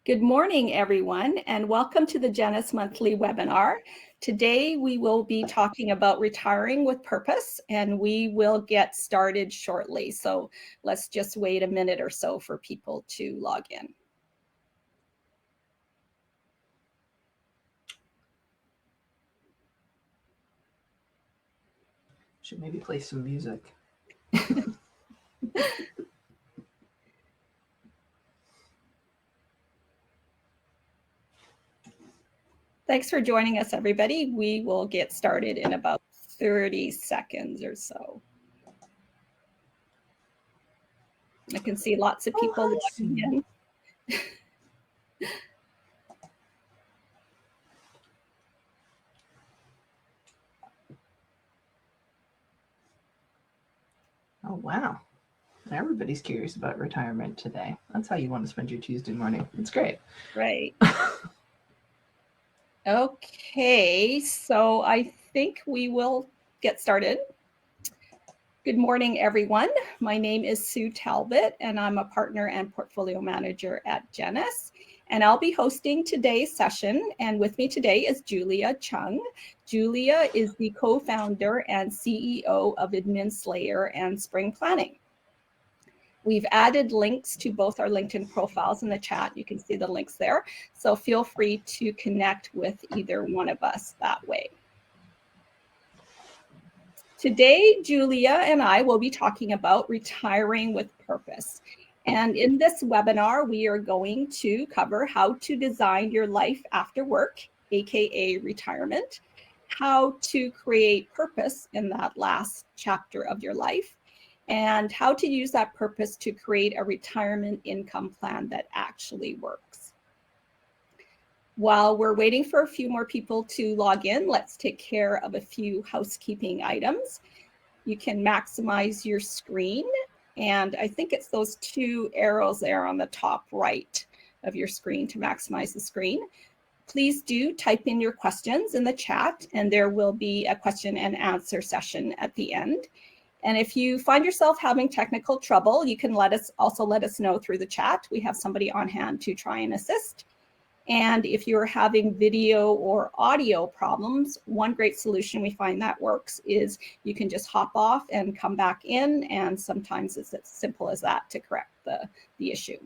Good morning, everyone, and welcome to the Genus monthly webinar. Today, we will be talking about retiring with purpose, and we will get started shortly. So let's just wait a minute or so for people to log in. Should maybe play some music. Thanks for joining us, everybody. We will get started in about 30 seconds or so. I can see lots of people logging in. Oh, wow. Everybody's curious about retirement today. That's how you want to spend your Tuesday morning. It's great. Right. Okay, so I think we will get started. Good morning, everyone. My name is Sue Talbot, and I'm a partner and portfolio manager at Genus. And I'll be hosting today's session. And with me today is Julia Chung. Julia is the co-founder and CEO of AdminSlayer and Spring Planning. We've added links to both our LinkedIn profiles in the chat. You can see the links there. So feel free to connect with either one of us that way. Today, Julia and I will be talking about retiring with purpose. And in this webinar, we are going to cover how to design your life after work, aka retirement, how to create purpose in that last chapter of your life, and how to use that purpose to create a retirement income plan that actually works. While we're waiting for a few more people to log in, let's take care of a few housekeeping items. You can maximize your screen, and I think it's those two arrows there on the top right of your screen to maximize the screen. Please do type in your questions in the chat, and there will be a question and answer session at the end. And if you find yourself having technical trouble, you can let us know through the chat. We have somebody on hand to try and assist. And if you're having video or audio problems, one great solution we find that works is you can just hop off and come back in. And sometimes it's as simple as that to correct the issue.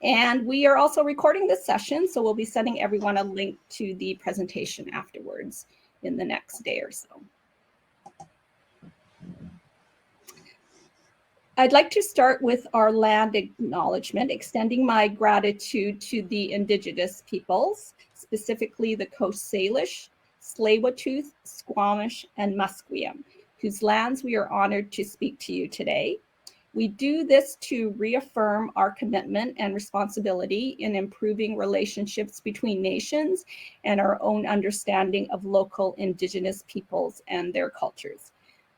And we are also recording this session, so we'll be sending everyone a link to the presentation afterwards in the next day or so. I'd like to start with our land acknowledgement, extending my gratitude to the Indigenous peoples, specifically the Coast Salish, Tsleil-Waututh, Squamish, and Musqueam, whose lands we are honored to speak to you today. We do this to reaffirm our commitment and responsibility in improving relationships between nations and our own understanding of local Indigenous peoples and their cultures.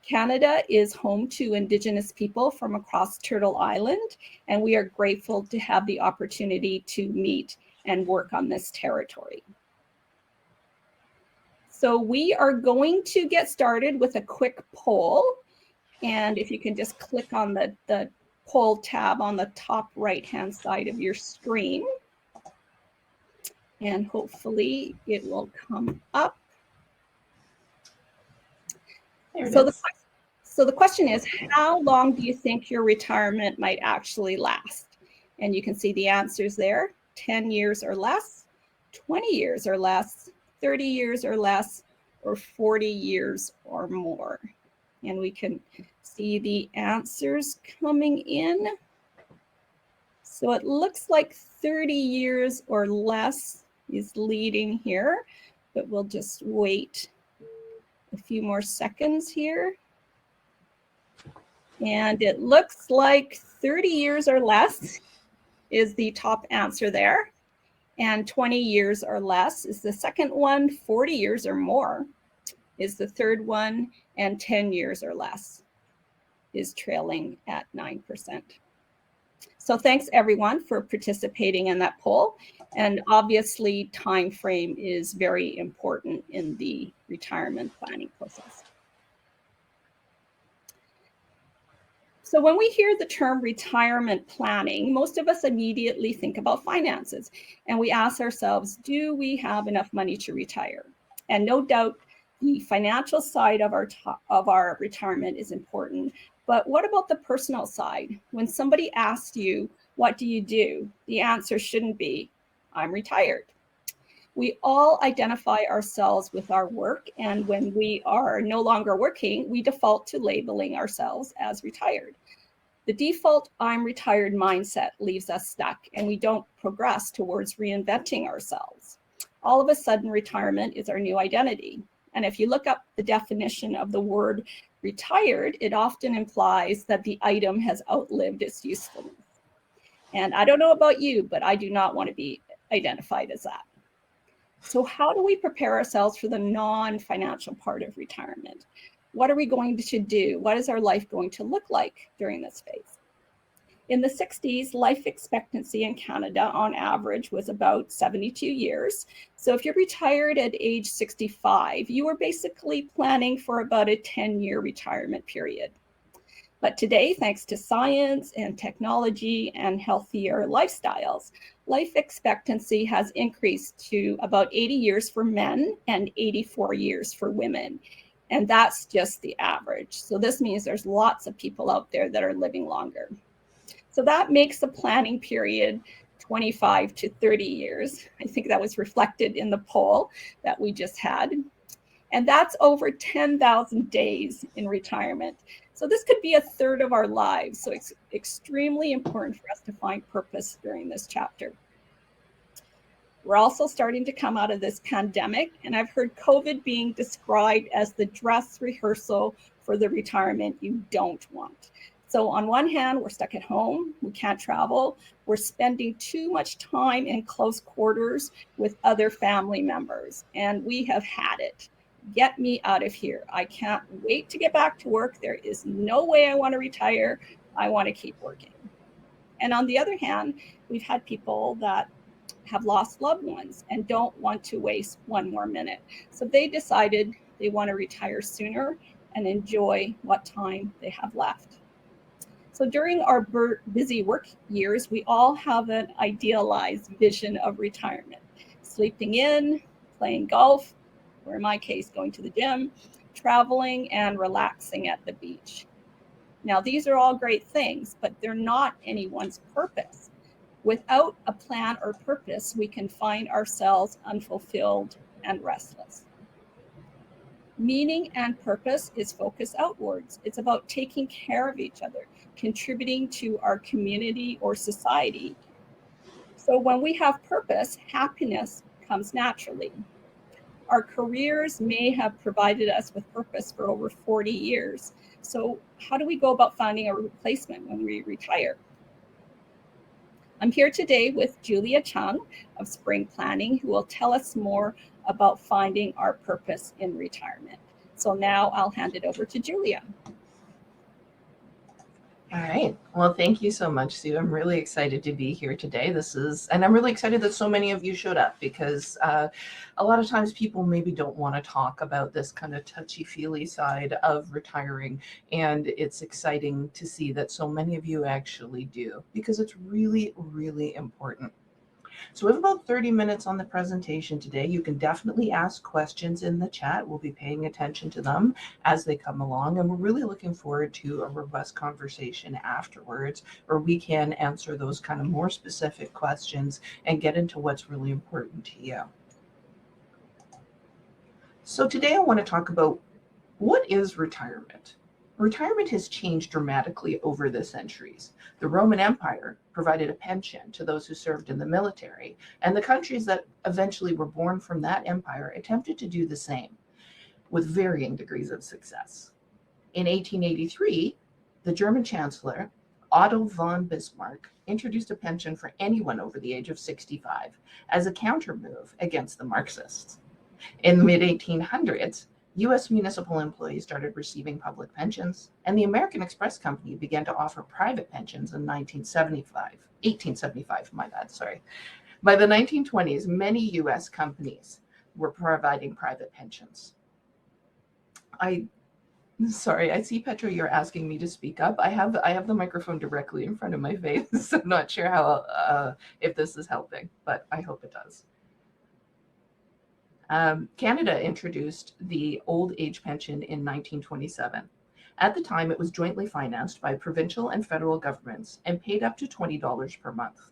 Canada is home to Indigenous people from across Turtle Island, and we are grateful to have the opportunity to meet and work on this territory. So we are going to get started with a quick poll. And if you can just click on the poll tab on the top right-hand side of your screen, and hopefully it will come up. So the question is, how long do you think your retirement might actually last? And you can see the answers there: 10 years or less, 20 years or less, 30 years or less, or 40 years or more. And we can see the answers coming in. So it looks like 30 years or less is leading here, but we'll just wait a few more seconds here. And it looks like 30 years or less is the top answer there. And 20 years or less is the second one. 40 years or more is the third one. And 10 years or less is trailing at 9%. So thanks everyone for participating in that poll. And obviously time frame is very important in the retirement planning process. So when we hear the term retirement planning, most of us immediately think about finances, and we ask ourselves, do we have enough money to retire? And no doubt, the financial side of our retirement is important. But what about the personal side? When somebody asks you, what do you do? The answer shouldn't be, I'm retired. We all identify ourselves with our work, and when we are no longer working, we default to labeling ourselves as retired. The default I'm retired mindset leaves us stuck, and we don't progress towards reinventing ourselves. All of a sudden, retirement is our new identity. And if you look up the definition of the word retired, it often implies that the item has outlived its usefulness. And I don't know about you, but I do not want to be identified as that. So how do we prepare ourselves for the non-financial part of retirement? What are we going to do? What is our life going to look like during this phase? In the 60s, life expectancy in Canada on average was about 72 years. So if you're retired at age 65, you were basically planning for about a 10-year retirement period. But today, thanks to science and technology and healthier lifestyles, life expectancy has increased to about 80 years for men and 84 years for women. And that's just the average. So this means there's lots of people out there that are living longer. So that makes the planning period 25 to 30 years. I think that was reflected in the poll that we just had. And that's over 10,000 days in retirement. So this could be a third of our lives. So it's extremely important for us to find purpose during this chapter. We're also starting to come out of this pandemic, and I've heard COVID being described as the dress rehearsal for the retirement you don't want. So on one hand, we're stuck at home, we can't travel, we're spending too much time in close quarters with other family members, and we have had it. Get me out of here. I can't wait to get back to work. There is no way I want to retire. I want to keep working. And on the other hand, we've had people that have lost loved ones and don't want to waste one more minute. So they decided they want to retire sooner and enjoy what time they have left. So during our busy work years, we all have an idealized vision of retirement. Sleeping in, playing golf, or in my case, going to the gym, traveling, and relaxing at the beach. Now, these are all great things, but they're not anyone's purpose. Without a plan or purpose, we can find ourselves unfulfilled and restless. Meaning and purpose is focused outwards. It's about taking care of each other, contributing to our community or society. So when we have purpose, happiness comes naturally. Our careers may have provided us with purpose for over 40 years. So how do we go about finding a replacement when we retire? I'm here today with Julia Chung of Spring Planning, who will tell us more about finding our purpose in retirement. So now I'll hand it over to Julia. All right. Well, thank you so much, Sue. I'm really excited to be here today. And I'm really excited that so many of you showed up because a lot of times people maybe don't want to talk about this kind of touchy-feely side of retiring. And it's exciting to see that so many of you actually do because it's really, really important. So we have about 30 minutes on the presentation today. You can definitely ask questions in the chat. We'll be paying attention to them as they come along. And we're really looking forward to a robust conversation afterwards where we can answer those kind of more specific questions and get into what's really important to you. So today I want to talk about what is retirement. Retirement has changed dramatically over the centuries. The Roman Empire provided a pension to those who served in the military, and the countries that eventually were born from that empire attempted to do the same with varying degrees of success. In 1883, the German Chancellor, Otto von Bismarck, introduced a pension for anyone over the age of 65 as a counter-move against the Marxists. In the mid-1800s, U.S. municipal employees started receiving public pensions, and the American Express Company began to offer private pensions in 1875, my bad, sorry. By the 1920s, many U.S. companies were providing private pensions. I Sorry, I see, Petra, you're asking me to speak up. I have the microphone directly in front of my face. I'm not sure how if this is helping, but I hope it does. Canada introduced the old age pension in 1927. At the time, it was jointly financed by provincial and federal governments and paid up to $20 per month.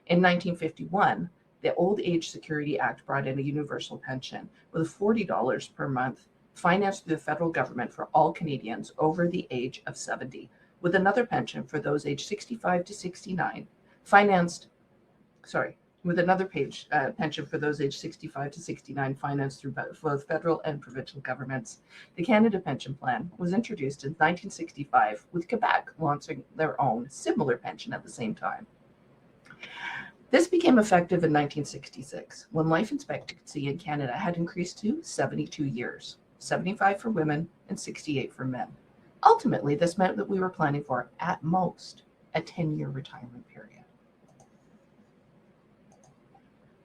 In 1951, the Old Age Security Act brought in a universal pension with $40 per month financed through the federal government for all Canadians over the age of 70, with another pension for those aged 65 to 69 financed, sorry, with another pension for those aged 65 to 69 financed through both federal and provincial governments. The Canada Pension Plan was introduced in 1965, with Quebec launching their own similar pension at the same time. This became effective in 1966, when life expectancy in Canada had increased to 72 years, 75 for women and 68 for men. Ultimately, this meant that we were planning for, at most, a 10-year retirement period.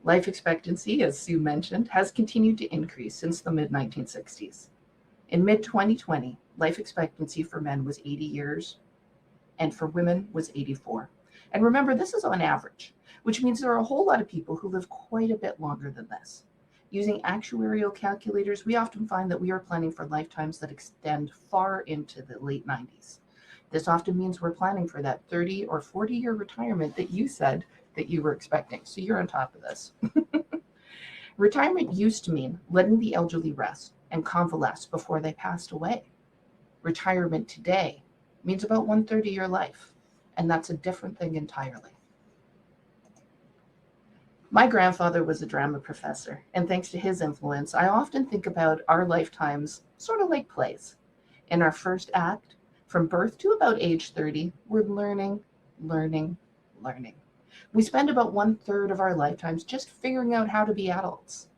Life expectancy, as Sue mentioned, has continued to increase since the mid-1960s. In mid-2020, life expectancy for men was 80 years, and for women was 84. And remember, this is on average, which means there are a whole lot of people who live quite a bit longer than this. Using actuarial calculators, we often find that we are planning for lifetimes that extend far into the late 90s. This often means we're planning for that 30 or 40-year retirement that you said that you were expecting. So you're on top of this. Retirement used to mean letting the elderly rest and convalesce before they passed away. Retirement today means about 1/3 of your life, and that's a different thing entirely. My grandfather was a drama professor, and thanks to his influence, I often think about our lifetimes sort of like plays. In our first act, from birth to about age 30, we're learning, learning, learning. We spend about 1/3 of our lifetimes just figuring out how to be adults.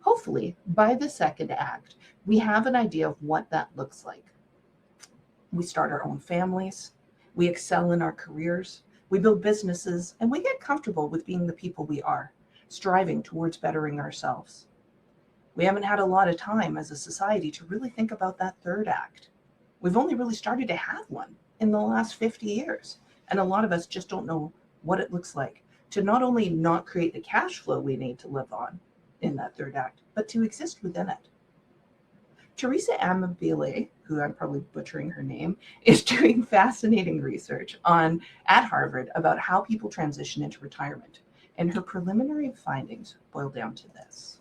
Hopefully, by the second act, we have an idea of what that looks like. We start our own families, we excel in our careers, we build businesses, and we get comfortable with being the people we are, striving towards bettering ourselves. We haven't had a lot of time as a society to really think about that third act. We've only really started to have one in the last 50 years, and a lot of us just don't know what it looks like to not only not create the cash flow we need to live on in that third act, but to exist within it. Teresa Amabile, who I'm probably butchering her name, is doing fascinating research at Harvard about how people transition into retirement, and her preliminary findings boil down to this.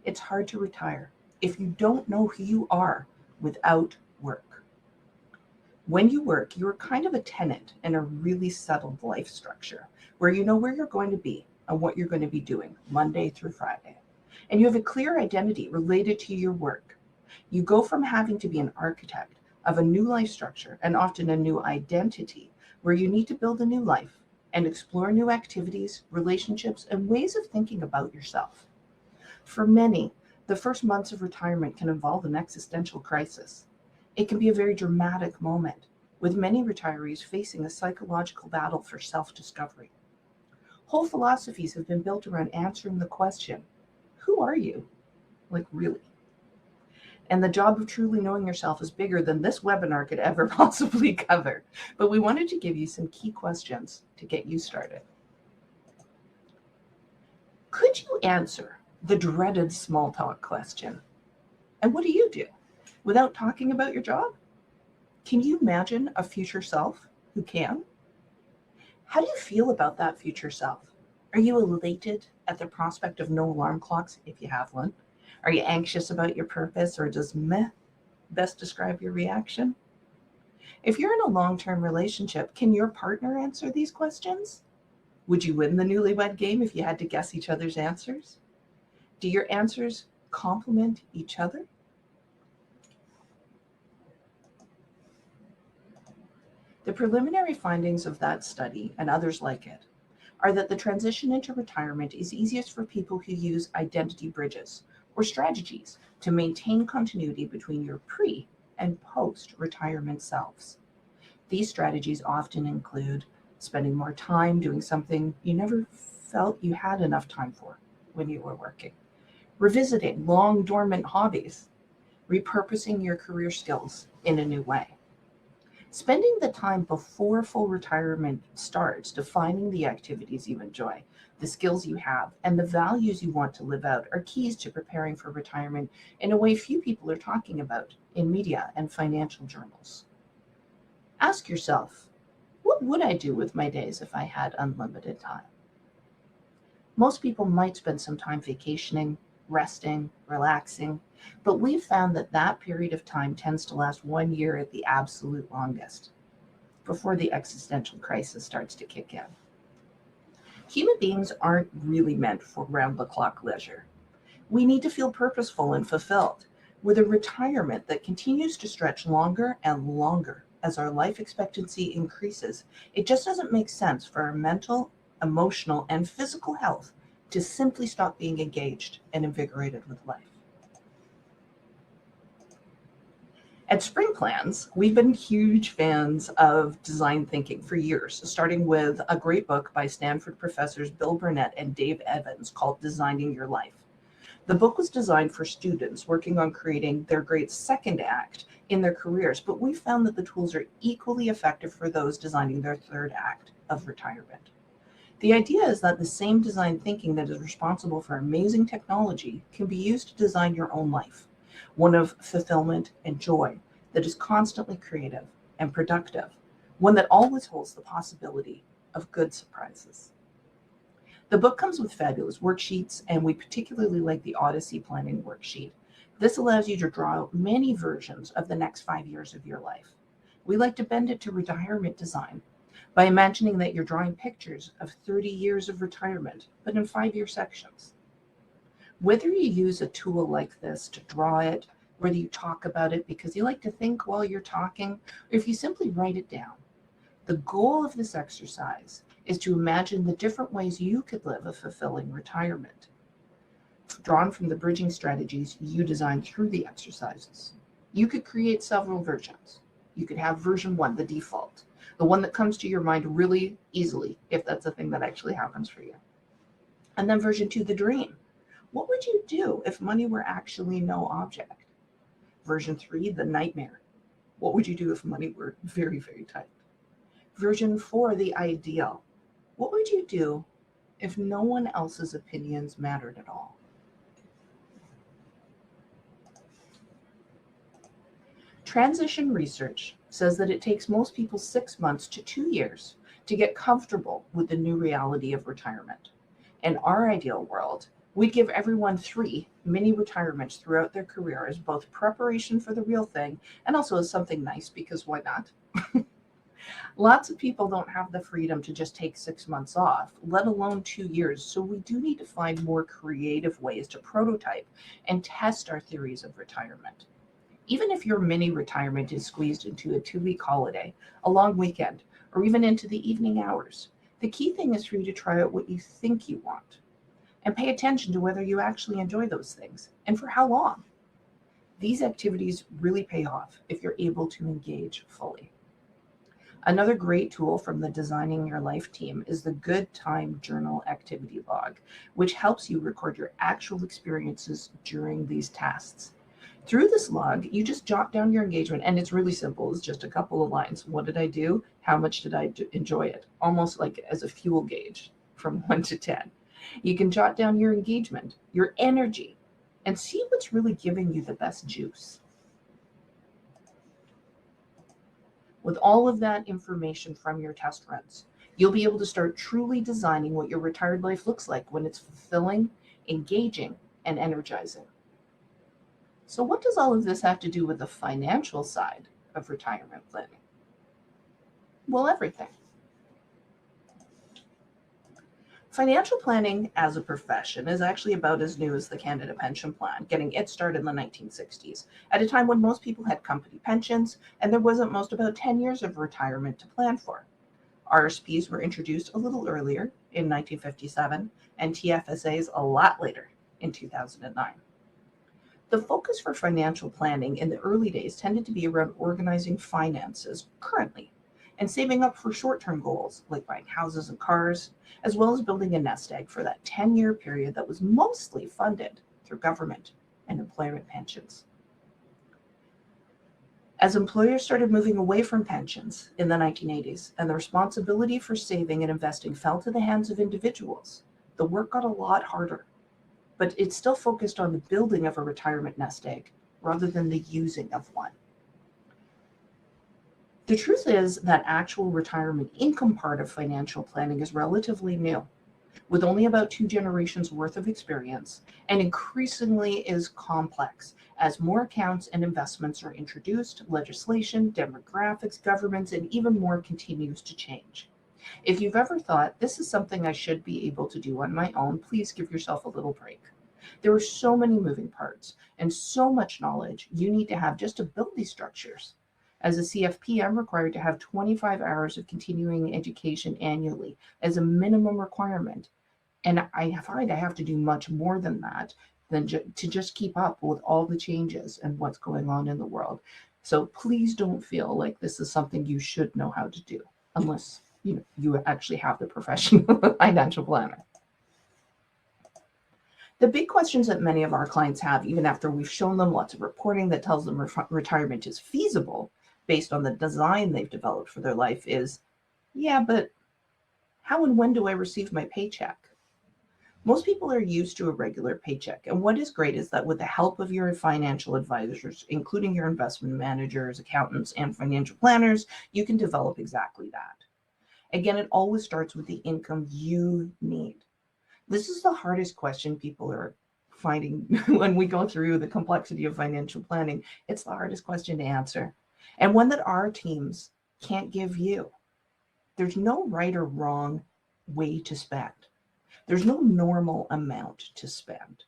It's hard to retire if you don't know who you are without work. When you work, you're kind of a tenant in a really settled life structure where you know where you're going to be and what you're going to be doing Monday through Friday. And you have a clear identity related to your work. You go from having to be an architect of a new life structure and often a new identity where you need to build a new life and explore new activities, relationships, and ways of thinking about yourself. For many, the first months of retirement can involve an existential crisis. It can be a very dramatic moment, with many retirees facing a psychological battle for self-discovery. Whole philosophies have been built around answering the question, who are you? Like, really? And the job of truly knowing yourself is bigger than this webinar could ever possibly cover. But we wanted to give you some key questions to get you started. Could you answer the dreaded small talk question? And what do you do without talking about your job? Can you imagine a future self who can? How do you feel about that future self? Are you elated at the prospect of no alarm clocks, if you have one? Are you anxious about your purpose, or does meh best describe your reaction? If you're in a long-term relationship, can your partner answer these questions? Would you win the newlywed game if you had to guess each other's answers? Do your answers complement each other? The preliminary findings of that study, and others like it, are that the transition into retirement is easiest for people who use identity bridges or strategies to maintain continuity between your pre- and post-retirement selves. These strategies often include spending more time doing something you never felt you had enough time for when you were working, revisiting long dormant hobbies, repurposing your career skills in a new way. Spending the time before full retirement starts defining the activities you enjoy, the skills you have, and the values you want to live out are keys to preparing for retirement in a way few people are talking about in media and financial journals. Ask yourself, what would I do with my days if I had unlimited time? Most people might spend some time vacationing, resting, relaxing, but we've found that that period of time tends to last 1 year at the absolute longest, before the existential crisis starts to kick in. Human beings aren't really meant for round-the-clock leisure. We need to feel purposeful and fulfilled, with a retirement that continues to stretch longer and longer as our life expectancy increases. It just doesn't make sense for our mental, emotional, and physical health to simply stop being engaged and invigorated with life. At Spring Plans, we've been huge fans of design thinking for years, starting with a great book by Stanford professors Bill Burnett and Dave Evans called Designing Your Life. The book was designed for students working on creating their great second act in their careers, but we found that the tools are equally effective for those designing their third act of retirement. The idea is that the same design thinking that is responsible for amazing technology can be used to design your own life, one of fulfillment and joy that is constantly creative and productive, one that always holds the possibility of good surprises. The book comes with fabulous worksheets, and we particularly like the Odyssey planning worksheet. This allows you to draw out many versions of the next 5 years of your life. We like to bend it to retirement design by imagining that you're drawing pictures of 30 years of retirement, but in 5-year sections. Whether you use a tool like this to draw it, whether you talk about it because you like to think while you're talking, or if you simply write it down, the goal of this exercise is to imagine the different ways you could live a fulfilling retirement, drawn from the bridging strategies you designed through the exercises. You could create several versions. You could have version 1, the default, the one that comes to your mind really easily, if that's a thing that actually happens for you. And then version 2, the dream. What would you do if money were actually no object? Version 3, the nightmare. What would you do if money were very, very tight? Version 4, the ideal. What would you do if no one else's opinions mattered at all? Transition research says that it takes most people 6 months to 2 years to get comfortable with the new reality of retirement. In our ideal world, we'd give everyone 3 mini retirements throughout their career as both preparation for the real thing and also as something nice, because why not? Lots of people don't have the freedom to just take 6 months off, let alone 2 years. So we do need to find more creative ways to prototype and test our theories of retirement. Even if your mini retirement is squeezed into a 2-week holiday, a long weekend, or even into the evening hours, the key thing is for you to try out what you think you want and pay attention to whether you actually enjoy those things and for how long. These activities really pay off if you're able to engage fully. Another great tool from the Designing Your Life team is the Good Time Journal activity log, which helps you record your actual experiences during these tasks. Through this log, you just jot down your engagement, and it's really simple. It's just a couple of lines. What did I do? How much did I enjoy it? Almost like as a fuel gauge from 1 to 10. You can jot down your engagement, your energy, and see what's really giving you the best juice. With all of that information from your test runs, you'll be able to start truly designing what your retired life looks like when it's fulfilling, engaging, and energizing. So what does all of this have to do with the financial side of retirement planning? Well, everything. Financial planning as a profession is actually about as new as the Canada Pension Plan, getting it started in the 1960s, at a time when most people had company pensions and there wasn't most about 10 years of retirement to plan for. RSPs were introduced a little earlier in 1957 and TFSAs a lot later in 2009. The focus for financial planning in the early days tended to be around organizing finances currently and saving up for short-term goals like buying houses and cars, as well as building a nest egg for that 10-year period that was mostly funded through government and employment pensions. As employers started moving away from pensions in the 1980s and the responsibility for saving and investing fell to the hands of individuals, the work got a lot harder. But it still focused on the building of a retirement nest egg rather than the using of one. The truth is that actual retirement income part of financial planning is relatively new, with only about 2 generations worth of experience, and increasingly is complex as more accounts and investments are introduced, legislation, demographics, governments, and even more continues to change. If you've ever thought, this is something I should be able to do on my own, please give yourself a little break. There are so many moving parts and so much knowledge you need to have just to build these structures. As a CFP, I'm required to have 25 hours of continuing education annually as a minimum requirement. And I find I have to do much more than that to just keep up with all the changes and what's going on in the world. So please don't feel like this is something you should know how to do unless you actually have the profession of a financial planner. The big questions that many of our clients have, even after we've shown them lots of reporting that tells them retirement is feasible based on the design they've developed for their life, is, yeah, but how and when do I receive my paycheck? Most people are used to a regular paycheck, and what is great is that with the help of your financial advisors, including your investment managers, accountants, and financial planners, you can develop exactly that. Again, it always starts with the income you need. This is the hardest question people are finding when we go through the complexity of financial planning. It's the hardest question to answer, and one that our teams can't give you. There's no right or wrong way to spend. There's no normal amount to spend.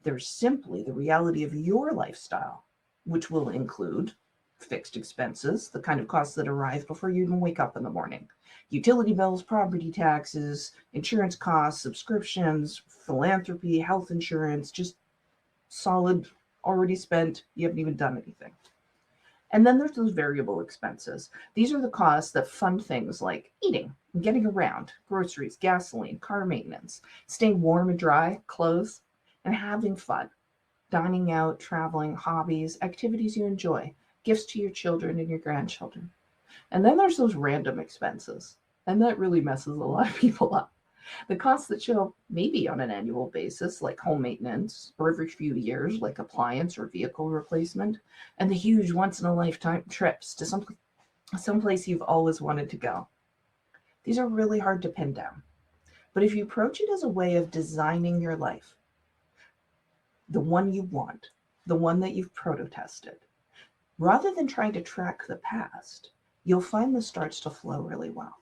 There's simply the reality of your lifestyle, which will include fixed expenses, the kind of costs that arrive before you even wake up in the morning, utility bills, property taxes, insurance costs, subscriptions, philanthropy, health insurance, just solid, already spent, you haven't even done anything. And then there's those variable expenses. These are the costs that fund things like eating, getting around, groceries, gasoline, car maintenance, staying warm and dry, clothes, and having fun, dining out, traveling, hobbies, activities you enjoy, gifts to your children and your grandchildren. And then there's those random expenses, and that really messes a lot of people up. The costs that show up maybe on an annual basis, like home maintenance, or every few years, like appliance or vehicle replacement, and the huge once-in-a-lifetime trips to someplace you've always wanted to go. These are really hard to pin down. But if you approach it as a way of designing your life, the one you want, the one that you've proto-tested, rather than trying to track the past, you'll find this starts to flow really well.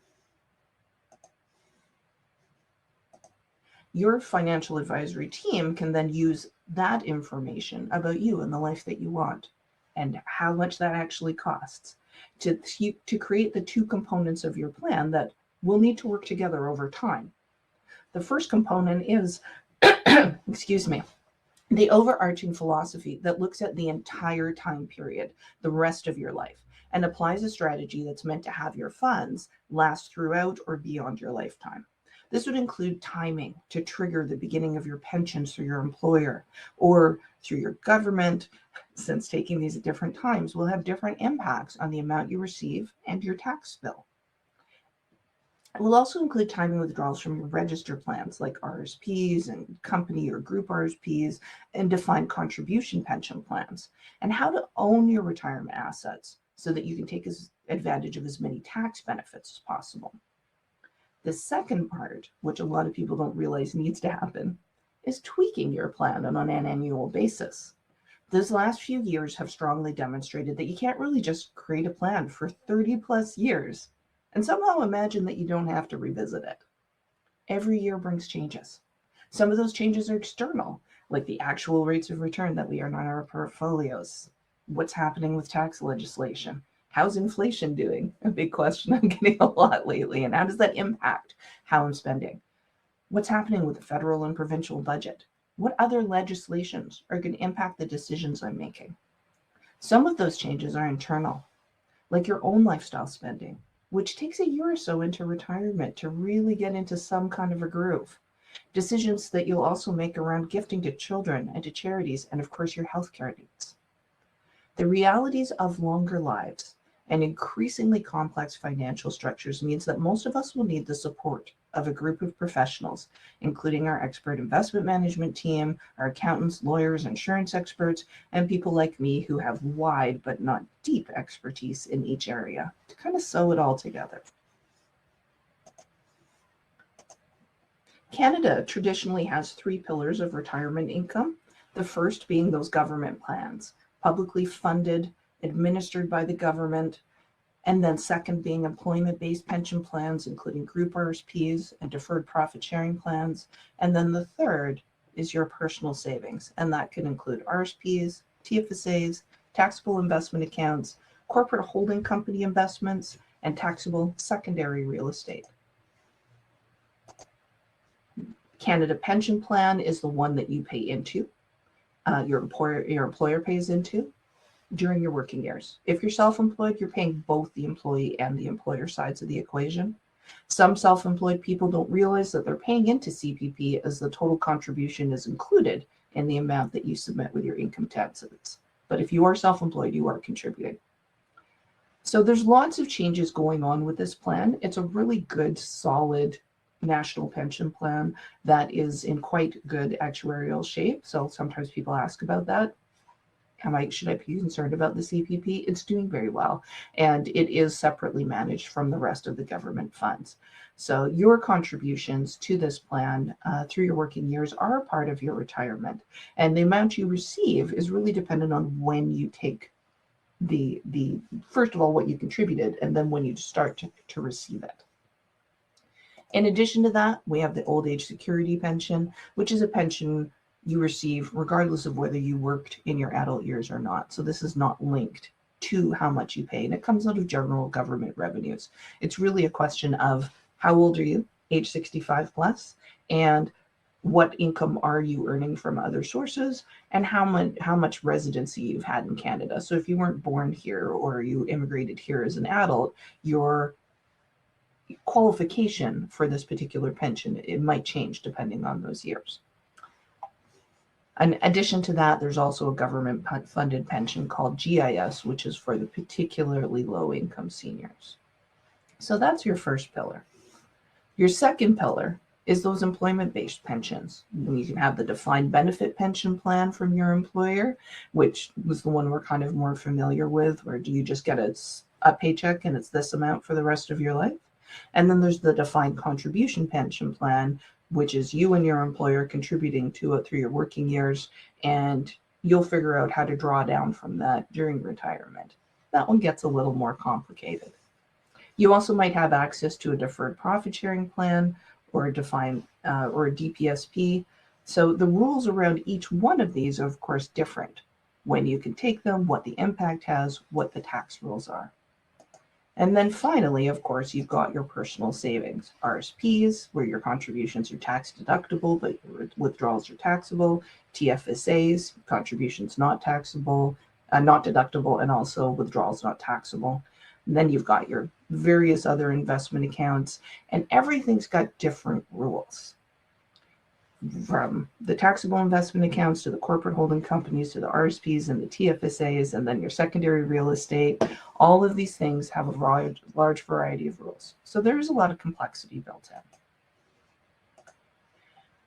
Your financial advisory team can then use that information about you and the life that you want and how much that actually costs to create the 2 components of your plan that will need to work together over time. The first component is, excuse me, the overarching philosophy that looks at the entire time period, the rest of your life, and applies a strategy that's meant to have your funds last throughout or beyond your lifetime. This would include timing to trigger the beginning of your pensions through your employer or through your government, since taking these at different times will have different impacts on the amount you receive and your tax bill. It will also include timing withdrawals from your register plans like RSPs and company or group RSPs and defined contribution pension plans, and how to own your retirement assets so that you can take advantage of as many tax benefits as possible. The second part, which a lot of people don't realize needs to happen, is tweaking your plan on an annual basis. Those last few years have strongly demonstrated that you can't really just create a plan for 30 plus years and somehow imagine that you don't have to revisit it. Every year brings changes. Some of those changes are external, like the actual rates of return that we earn on our portfolios, what's happening with tax legislation, how's inflation doing? A big question I'm getting a lot lately. And how does that impact how I'm spending? What's happening with the federal and provincial budget? What other legislations are going to impact the decisions I'm making? Some of those changes are internal, like your own lifestyle spending, which takes a year or so into retirement to really get into some kind of a groove. Decisions that you'll also make around gifting to children and to charities, and of course your healthcare needs. The realities of longer lives and increasingly complex financial structures means that most of us will need the support of a group of professionals, including our expert investment management team, our accountants, lawyers, insurance experts, and people like me who have wide but not deep expertise in each area to kind of sew it all together. Canada traditionally has three pillars of retirement income, the first being those government plans, publicly funded, administered by the government, and then second being employment-based pension plans, including group RSPs and deferred profit sharing plans. And then the third is your personal savings, and that can include RSPs, TFSAs, taxable investment accounts, corporate holding company investments, and taxable secondary real estate. Canada Pension Plan is the one that you pay into, your employer pays into during your working years. If you're self-employed, you're paying both the employee and the employer sides of the equation. Some self-employed people don't realize that they're paying into CPP as the total contribution is included in the amount that you submit with your income taxes. But if you are self-employed, you are contributing. So there's lots of changes going on with this plan. It's a really good, solid national pension plan that is in quite good actuarial shape. So sometimes people ask about that. Should I be concerned about the CPP? It's doing very well, and it is separately managed from the rest of the government funds. So your contributions to this plan through your working years are a part of your retirement, and the amount you receive is really dependent on when you take the first of all, what you contributed, and then when you start to receive it. In addition to that, we have the old age security pension, which is a pension you receive regardless of whether you worked in your adult years or not. So this is not linked to how much you pay, and it comes out of general government revenues. It's really a question of how old are you, age 65 plus, and what income are you earning from other sources, and how much residency you've had in Canada. So if you weren't born here or you immigrated here as an adult, your qualification for this particular pension, it might change depending on those years. In addition to that, there's also a government-funded pension called GIS, which is for the particularly low-income seniors. So that's your first pillar. Your second pillar is those employment-based pensions. You can have the defined benefit pension plan from your employer, which was the one we're kind of more familiar with, where do you just get a paycheck and it's this amount for the rest of your life? And then there's the defined contribution pension plan, which is you and your employer contributing to it through your working years, and you'll figure out how to draw down from that during retirement. That one gets a little more complicated. You also might have access to a deferred profit sharing plan or a defined or a DPSP. So the rules around each one of these are of course different. When you can take them, what the impact has, what the tax rules are. And then finally, of course, you've got your personal savings, RSPs, where your contributions are tax deductible, but your withdrawals are taxable, TFSAs, contributions not taxable, not deductible, and also withdrawals not taxable. And then you've got your various other investment accounts, and everything's got different rules. From the taxable investment accounts to the corporate holding companies to the RSPs and the TFSAs, and then your secondary real estate, all of these things have a large variety of rules. So there is a lot of complexity built in.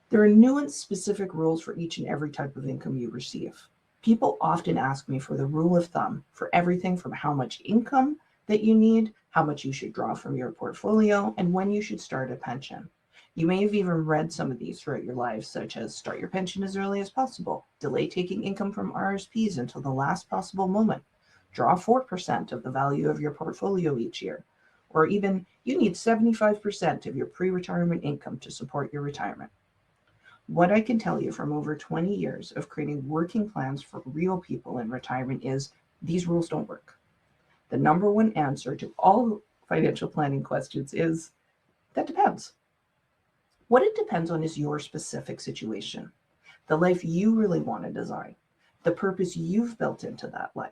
There are nuance-specific rules for each and every type of income you receive. People often ask me for the rule of thumb for everything from how much income that you need, how much you should draw from your portfolio, and when you should start a pension. You may have even read some of these throughout your lives, such as start your pension as early as possible, delay taking income from RSPs until the last possible moment, draw 4% of the value of your portfolio each year, or even you need 75% of your pre-retirement income to support your retirement. What I can tell you from over 20 years of creating working plans for real people in retirement is these rules don't work. The number one answer to all financial planning questions is that depends. What it depends on is your specific situation, the life you really want to design, the purpose you've built into that life,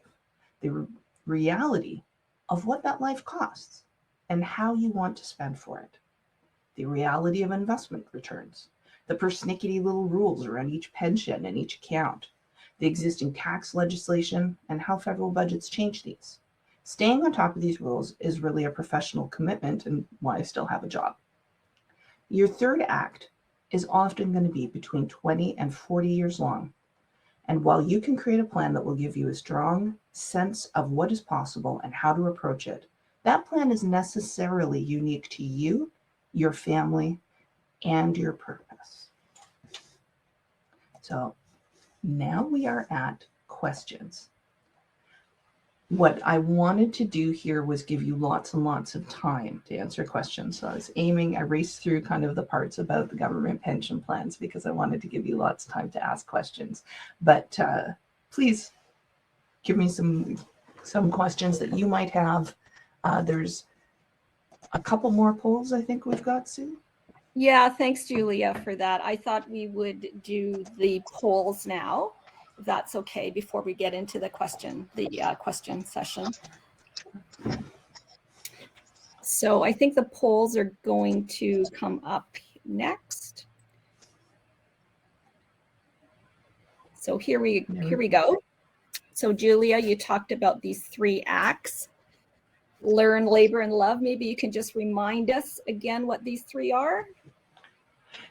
the reality of what that life costs and how you want to spend for it, the reality of investment returns, the persnickety little rules around each pension and each account, the existing tax legislation, and how federal budgets change these. Staying on top of these rules is really a professional commitment and why I still have a job. Your third act is often going to be between 20 and 40 years long. And while you can create a plan that will give you a strong sense of what is possible and how to approach it, that plan is necessarily unique to you, your family, and your purpose. So now we are at questions. What I wanted to do here was give you lots and lots of time to answer questions. So I raced through kind of the parts about the government pension plans because I wanted to give you lots of time to ask questions. But please give me some questions that you might have. There's a couple more polls I think we've got, Sue. Yeah, thanks, Julia, for that. I thought we would do the polls now, if that's okay, before we get into the question session. So I think the polls are going to come up next. So here we go. So Julia, you talked about these 3 acts: learn, labor, and love. Maybe you can just remind us again what these 3 are.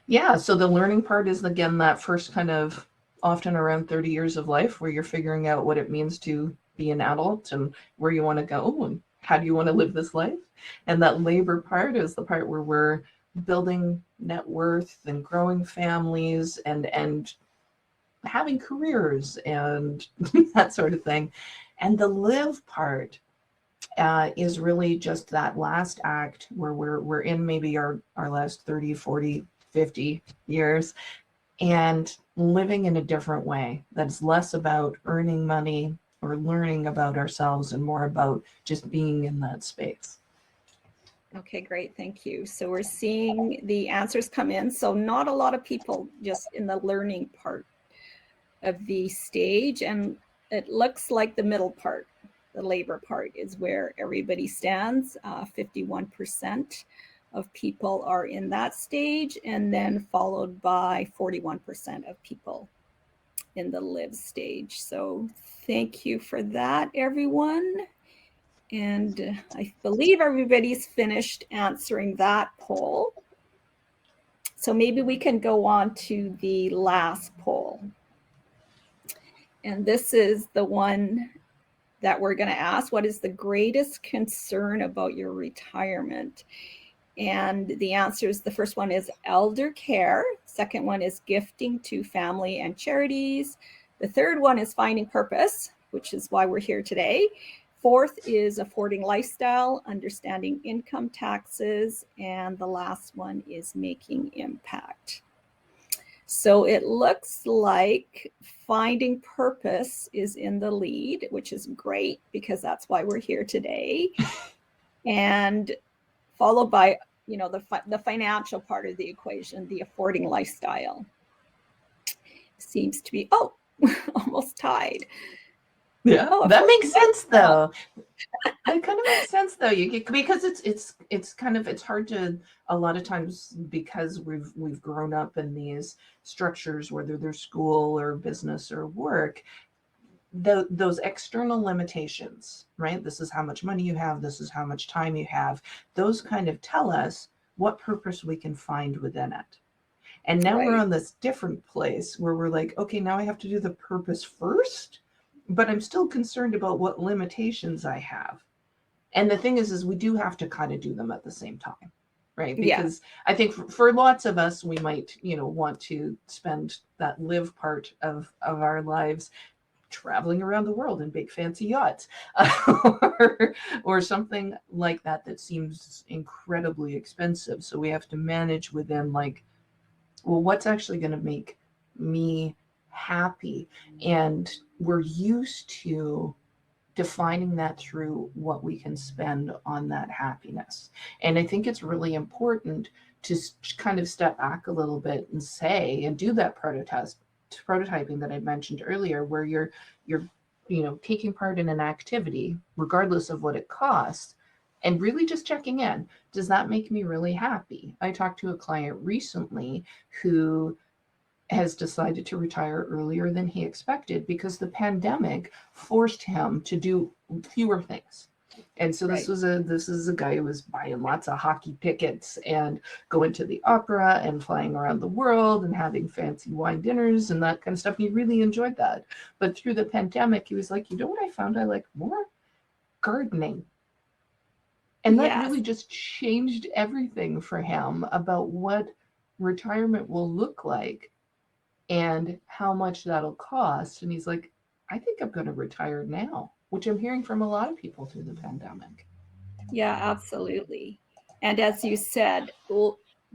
Yeah, so the learning part is, again, that first kind of often around 30 years of life where you're figuring out what it means to be an adult and where you want to go and how do you want to live this life. And that labor part is the part where we're building net worth and growing families and having careers and that sort of thing. And the live part is really just that last act where we're in maybe our last 30, 40, 50 years and living in a different way that's less about earning money or learning about ourselves and more about just being in that space. Okay, great. Thank you. So we're seeing the answers come in. So not a lot of people just in the learning part of the stage. And it looks like the middle part, the labor part, is where everybody stands. 51% of people are in that stage, and then followed by 41% of people in the live stage. So thank you for that, everyone. And I believe everybody's finished answering that poll. So maybe we can go on to the last poll. And this is the one that we're going to ask: what is the greatest concern about your retirement? And the answers, the first one is elder care. Second one is gifting to family and charities. The third one is finding purpose, which is why we're here today. Fourth is affording lifestyle, understanding income taxes. And the last one is making impact. So it looks like finding purpose is in the lead, which is great because that's why we're here today. And followed by, the financial part of the equation, the affording lifestyle. Seems to be, almost tied. Yeah, that makes sense though. It kind of makes sense though. Because it's hard to, a lot of times, because we've grown up in these structures, whether they're school or business or work, those external limitations, right? This is how much money you have, this is how much time you have. Those kind of tell us what purpose we can find within it. And now we're on this different place where we're like, okay, now I have to do the purpose first, but I'm still concerned about what limitations I have. And the thing is we do have to kind of do them at the same time, right? Because I think for lots of us, we might, want to spend that live part of our lives traveling around the world in big fancy yachts or something like that seems incredibly expensive. So we have to manage within what's actually going to make me happy? And we're used to defining that through what we can spend on that happiness. And I think it's really important to kind of step back a little bit and say, and do that prototyping that I mentioned earlier, where you're taking part in an activity, regardless of what it costs, and really just checking in. Does that make me really happy? I talked to a client recently who has decided to retire earlier than he expected because the pandemic forced him to do fewer things. And so Right. this is a guy who was buying lots of hockey tickets and going to the opera and flying around the world and having fancy wine dinners and that kind of stuff. He really enjoyed that. But through the pandemic, he was like, you know what I found I like more? Gardening. And that Yes. really just changed everything for him about what retirement will look like and how much that'll cost. And he's like, I think I'm going to retire now, which I'm hearing from a lot of people through the pandemic. Yeah, absolutely. And as you said,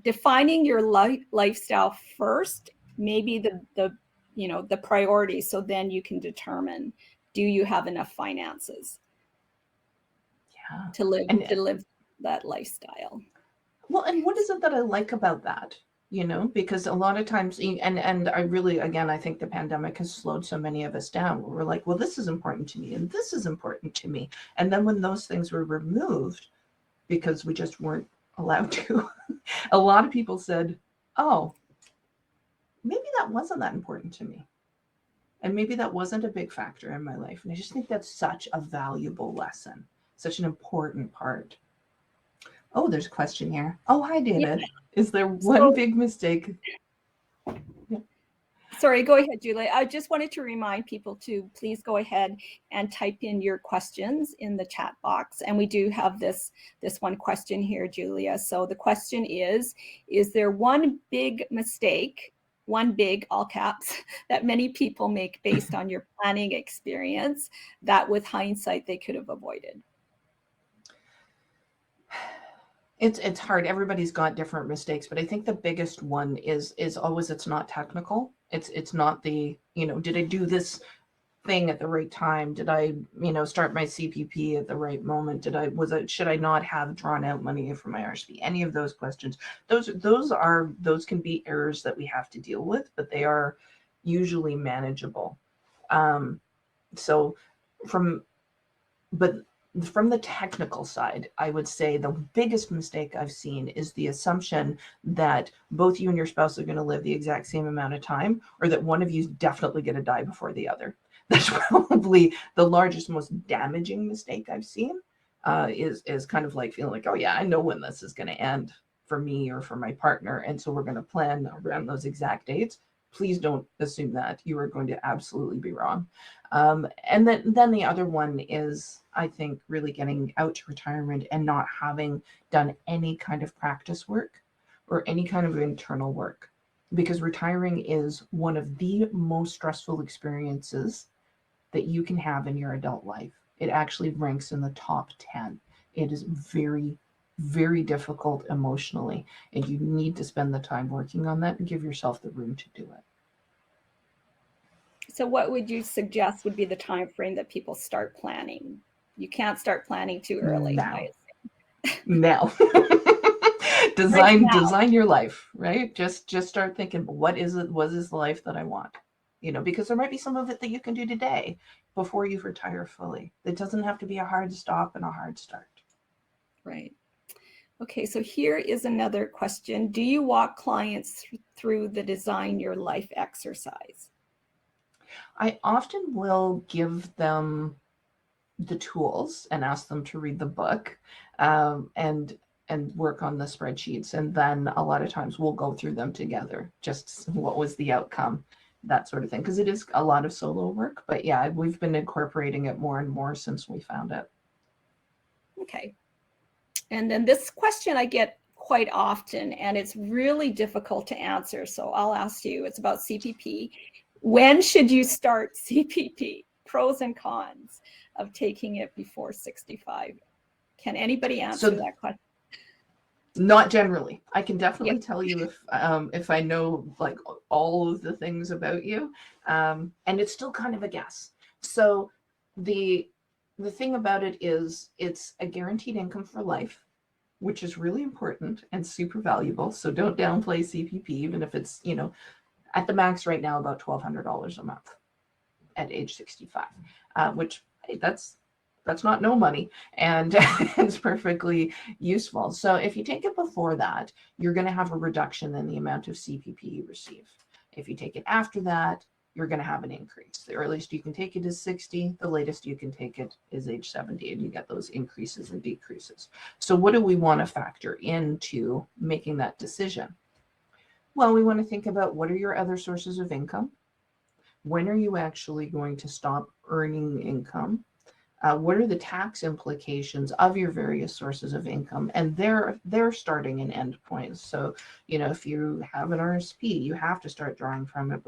defining your lifestyle first, maybe the priority. So then you can determine, do you have enough finances Yeah. to And live that lifestyle? well, and what is it that I like about that? You know, because a lot of times, and I really, again, I think the pandemic has slowed so many of us down. Where we're like, well, this is important to me, and this is important to me. And then when those things were removed, because we just weren't allowed to, a lot of people said, oh, maybe that wasn't that important to me. And maybe that wasn't a big factor in my life. And I just think that's such a valuable lesson, such an important part. Oh, there's a question here. Oh, hi, Yeah. David. Is there one So big mistake? Yeah. sorry, go ahead, Julie. I just wanted to remind people to please go ahead and type in your questions in the chat box. And we do have this one question here, Julia. So the question is there one big mistake, one big, all caps, that many people make based on your planning experience that with hindsight they could have avoided? It's hard. Everybody's got different mistakes, but I think the biggest one is always it's not technical. It's not the, did I do this thing at the right time? Did I, start my CPP at the right moment? Should I not have drawn out money for my RSP? Any of those questions. Those can be errors that we have to deal with, but they are usually manageable. So from but from the technical side, I would say the biggest mistake I've seen is the assumption that both you and your spouse are going to live the exact same amount of time, or that one of you is definitely going to die before the other. That's probably the largest, most damaging mistake I've seen. Is kind of like feeling like, oh yeah, I know when this is going to end for me or for my partner, and so we're going to plan around those exact dates. Please don't assume that. You are going to absolutely be wrong. And then the other one is, I think, really getting out to retirement and not having done any kind of practice work or any kind of internal work, because retiring is one of the most stressful experiences that you can have in your adult life. It actually ranks in the top 10. It is very, very difficult emotionally, and you need to spend the time working on that and give yourself the room to do it. So what would you suggest would be the time frame that people start planning? You can't start planning too early. Now. Now. Right now. design your life, right? Just start thinking, what is the life that I want? Because there might be some of it that you can do today before you retire fully. It doesn't have to be a hard stop and a hard start. Right. Okay, so here is another question. Do you walk clients through the design your life exercise? I often will give them the tools and ask them to read the book, and work on the spreadsheets, and then a lot of times we'll go through them together. Just what was the outcome, that sort of thing, because it is a lot of solo work. But yeah, we've been incorporating it more and more since we found it. Okay. And then this question I get quite often, and it's really difficult to answer. So I'll ask you, it's about CPP. When should you start CPP? Pros and cons of taking it before 65. Can anybody answer that question? Not generally. I can definitely Yep. tell you if I know like all of the things about you, and it's still kind of a guess. So the thing about it is it's a guaranteed income for life, which is really important and super valuable. So don't downplay CPP, even if it's at the max right now about $1,200 a month at age 65, which hey, that's not no money, and it's perfectly useful. So if you take it before that, you're going to have a reduction in the amount of CPP you receive. If you take it after that, you're going to have an increase. The earliest you can take it is 60. The latest you can take it is age 70, and you get those increases and decreases. So what do we want to factor into making that decision? Well, we want to think about, what are your other sources of income? When are you actually going to stop earning income? What are the tax implications of your various sources of income and their starting and end points? So, if you have an RSP, you have to start drawing from it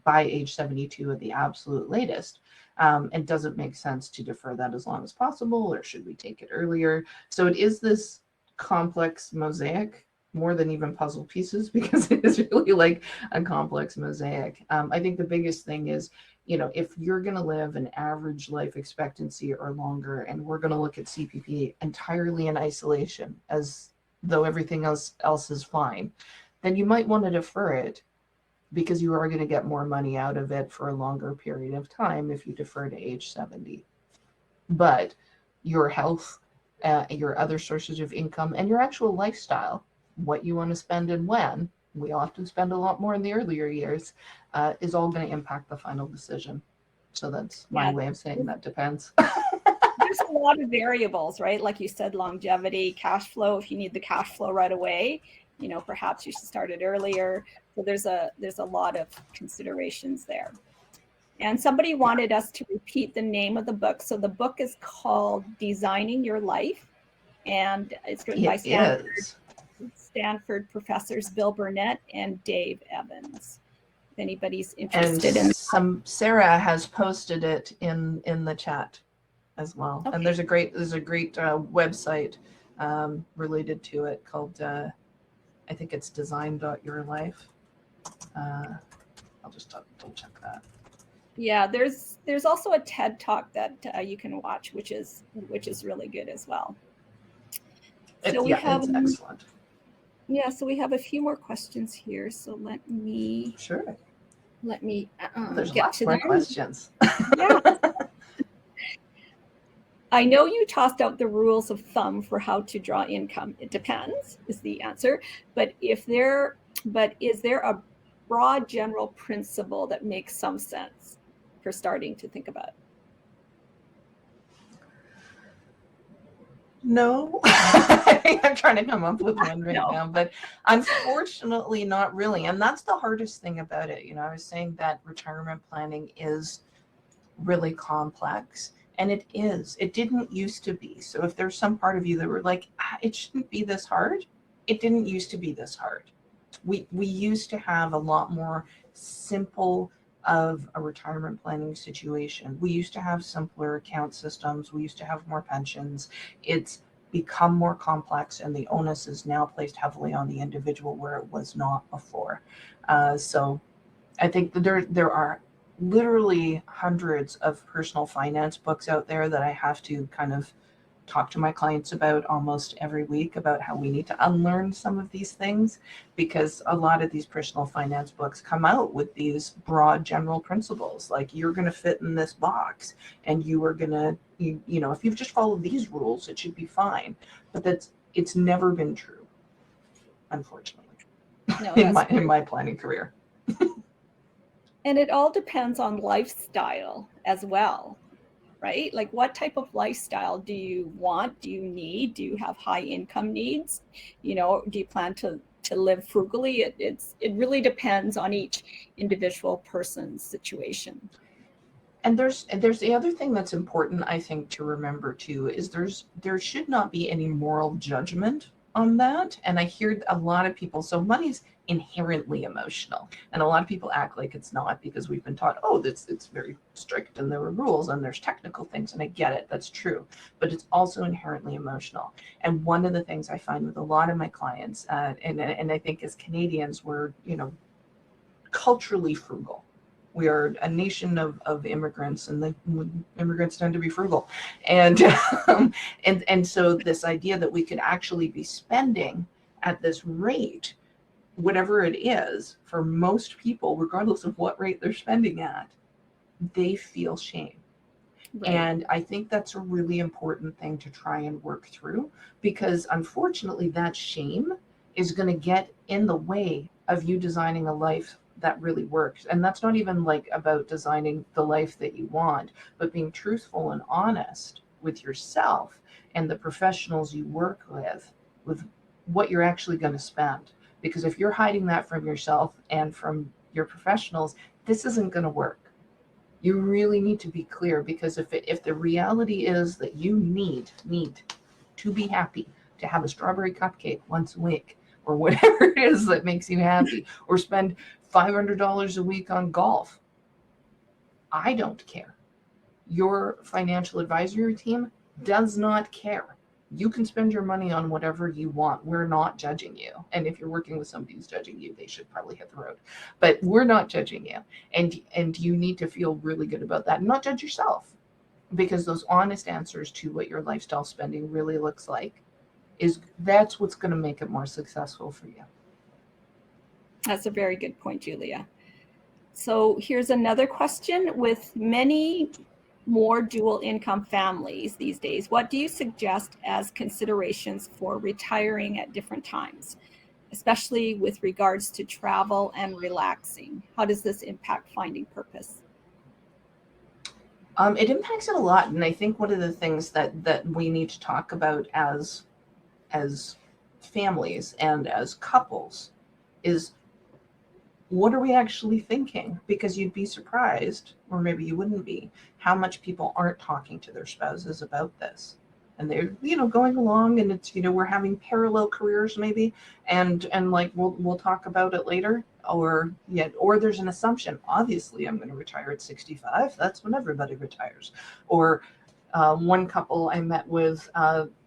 by age 72 at the absolute latest. And does it make sense to defer that as long as possible, or should we take it earlier? So it is this complex mosaic, more than even puzzle pieces, because it is really like a complex mosaic. I think the biggest thing is, if you're going to live an average life expectancy or longer, and we're going to look at CPP entirely in isolation as though everything else is fine, then you might want to defer it, because you are going to get more money out of it for a longer period of time if you defer to age 70. But your health, your other sources of income, and your actual lifestyle, what you want to spend and when, we often spend a lot more in the earlier years, is all going to impact the final decision. So that's my way of saying that depends. There's a lot of variables, right? Like you said, longevity, cash flow. If you need the cash flow right away, perhaps you should start it earlier. So there's a lot of considerations there. And somebody wanted us to repeat the name of the book. So the book is called Designing Your Life, and it's written by Stanford professors Bill Burnett and Dave Evans. If anybody's interested Sarah has posted it in the chat as well. Okay. And there's a great website related to it called I think it's design.yourlife. I'll just double check that. Yeah, there's also a TED Talk that you can watch, which is really good as well. So it's excellent. Yeah, so we have a few more questions here. So let me there's lots more questions. Yeah. I know you tossed out the rules of thumb for how to draw income. It depends, is the answer. But is there a broad general principle that makes some sense for starting to think about? No. I'm trying to come up with one now, but unfortunately not really. And that's the hardest thing about it. I was saying that retirement planning is really complex, and it is. It didn't used to be. So if there's some part of you that were like, it shouldn't be this hard, it didn't used to be this hard. We used to have a lot more simple of a retirement planning situation. We used to have simpler account systems. We used to have more pensions. It's become more complex, and the onus is now placed heavily on the individual where it was not before. So I think that there are literally hundreds of personal finance books out there that I have to kind of talk to my clients about almost every week, about how we need to unlearn some of these things, because a lot of these personal finance books come out with these broad general principles, like you're going to fit in this box, and you are going to, if you've just followed these rules, it should be fine. But it's never been true, unfortunately, in my planning career. And it all depends on lifestyle as well, right? Like, what type of lifestyle do you want? Do you need? Do you have high income needs? Do you plan to live frugally? It really depends on each individual person's situation. And there's the other thing that's important, I think, to remember too, is there should not be any moral judgment on that. And I hear a lot of people, so money's inherently emotional, and a lot of people act like it's not, because we've been taught, it's very strict and there are rules and there's technical things, and I get it, that's true, but it's also inherently emotional. And one of the things I find with a lot of my clients, and I think as Canadians, we're culturally frugal. We are a nation of immigrants, and the immigrants tend to be frugal. And and so this idea that we could actually be spending at this rate, whatever it is, for most people, regardless of what rate they're spending at, they feel shame. Right. And I think that's a really important thing to try and work through, because unfortunately that shame is going to get in the way of you designing a life that really works. And that's not even like about designing the life that you want, but being truthful and honest with yourself and the professionals you work with what you're actually going to spend. Because if you're hiding that from yourself and from your professionals, this isn't going to work. You really need to be clear, because if the reality is that you need to be happy, to have a strawberry cupcake once a week, or whatever it is that makes you happy, or spend $500 a week on golf, I don't care. Your financial advisory team does not care. You can spend your money on whatever you want. We're not judging you. And if you're working with somebody who's judging you, they should probably hit the road. But we're not judging you. And you need to feel really good about that and not judge yourself. Because those honest answers to what your lifestyle spending really looks like, that's what's going to make it more successful for you. That's a very good point, Julia. So here's another question. With many more dual income families these days, what do you suggest as considerations for retiring at different times, especially with regards to travel and relaxing? How does this impact finding purpose? It impacts it a lot. And I think one of the things that we need to talk about as families and as couples is, what are we actually thinking? Because you'd be surprised, or maybe you wouldn't be, how much people aren't talking to their spouses about this. And they're, going along, and it's, we're having parallel careers maybe, and like we'll talk about it later, or there's an assumption, obviously I'm going to retire at 65. That's when everybody retires. Or one couple I met with,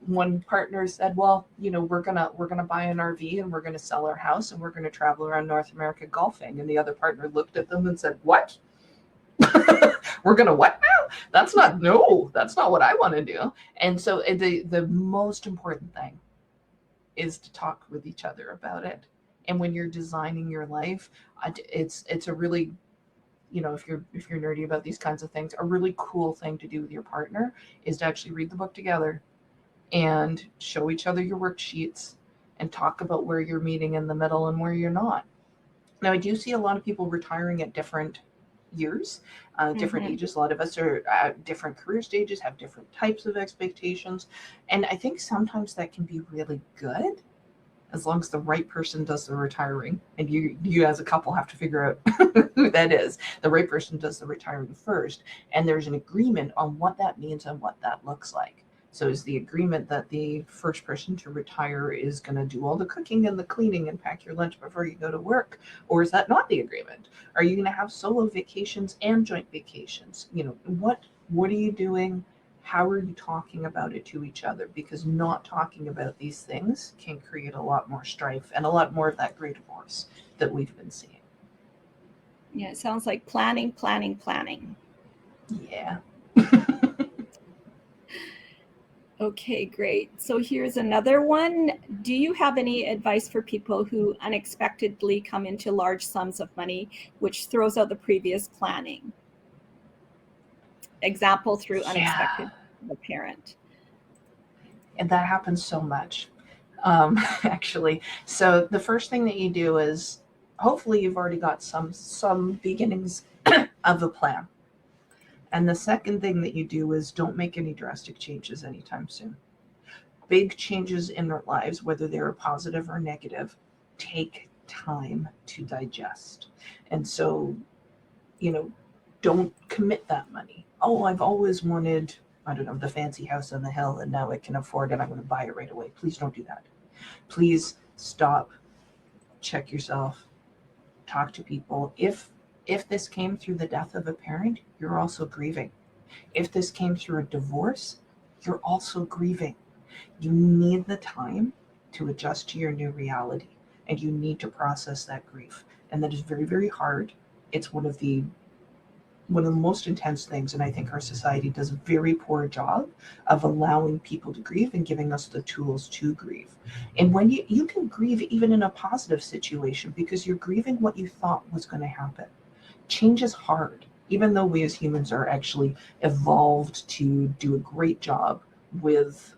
one partner said, well, we're gonna buy an RV and we're gonna sell our house and we're gonna travel around North America golfing. And the other partner looked at them and said, what? We're gonna what now? That's not what I want to do. And so the most important thing is to talk with each other about it. And when you're designing your life, it's a really, if you're nerdy about these kinds of things, a really cool thing to do with your partner is to actually read the book together and show each other your worksheets and talk about where you're meeting in the middle and where you're not. Now, I do see a lot of people retiring at different years, different ages. A lot of us are at different career stages, have different types of expectations. And I think sometimes that can be really good, as long as the right person does the retiring. And you as a couple have to figure out who that is. The right person does the retiring first. And there's an agreement on what that means and what that looks like. So is the agreement that the first person to retire is going to do all the cooking and the cleaning and pack your lunch before you go to work? Or is that not the agreement? Are you going to have solo vacations and joint vacations? What are you doing? How are you talking about it to each other? Because not talking about these things can create a lot more strife and a lot more of that great divorce that we've been seeing. Yeah, it sounds like planning. Yeah. Okay, great. So here's another one. Do you have any advice for people who unexpectedly come into large sums of money, which throws out the previous planning? Example, through unexpected parent. And that happens so much, actually. So the first thing that you do is, hopefully you've already got some beginnings of a plan. And the second thing that you do is, don't make any drastic changes anytime soon. Big changes in our lives, whether they're positive or negative, take time to digest. And so, don't commit that money. Oh, I've always wanted, I don't know, the fancy house on the hill, and now I can afford it. I'm going to buy it right away. Please don't do that. Please stop, check yourself, talk to people. If this came through the death of a parent, you're also grieving. If this came through a divorce, you're also grieving. You need the time to adjust to your new reality, and you need to process that grief. And that is very, very hard. It's one of the most intense things, and I think our society does a very poor job of allowing people to grieve and giving us the tools to grieve. And when you can grieve even in a positive situation, because you're grieving what you thought was going to happen. Change is hard, even though we as humans are actually evolved to do a great job with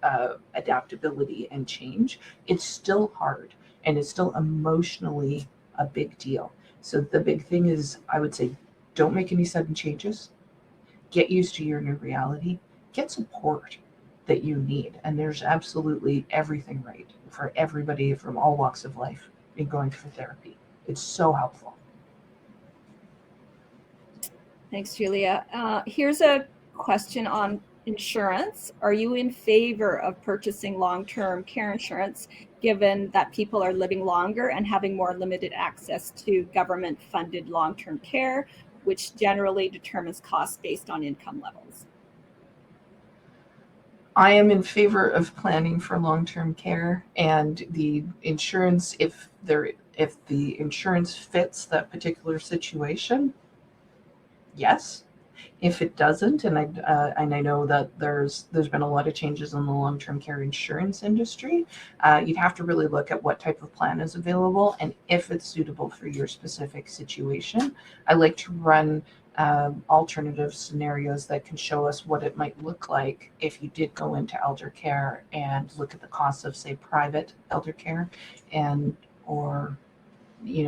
adaptability and change. It's still hard, and it's still emotionally a big deal. So the big thing is, I would say, don't make any sudden changes. Get used to your new reality. Get support that you need. And there's absolutely everything right for everybody from all walks of life in going for therapy. It's so helpful. Thanks, Julia. Here's a question on insurance. Are you in favor of purchasing long-term care insurance, given that people are living longer and having more limited access to government-funded long-term care, which generally determines costs based on income levels? I am in favor of planning for long-term care, and the insurance, if the insurance fits that particular situation, yes. If it doesn't, and I know that there's been a lot of changes in the long-term care insurance industry, you'd have to really look at what type of plan is available and if it's suitable for your specific situation. I like to run alternative scenarios that can show us what it might look like if you did go into elder care and look at the costs of, say, private elder care, and or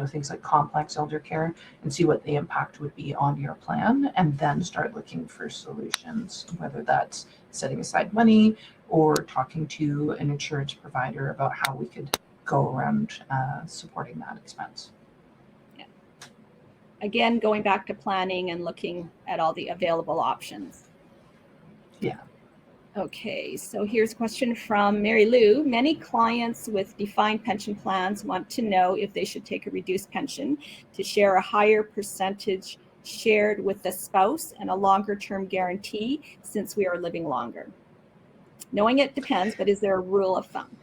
things like complex elder care, and see what the impact would be on your plan, and then start looking for solutions, whether that's setting aside money or talking to an insurance provider about how we could go around supporting that expense. Yeah. Again, going back to planning and looking at all the available options. Yeah. Okay, so here's a question from Mary Lou. Many clients with defined pension plans want to know if they should take a reduced pension to share a higher percentage shared with the spouse and a longer term guarantee since we are living longer. Knowing it depends, but is there a rule of thumb?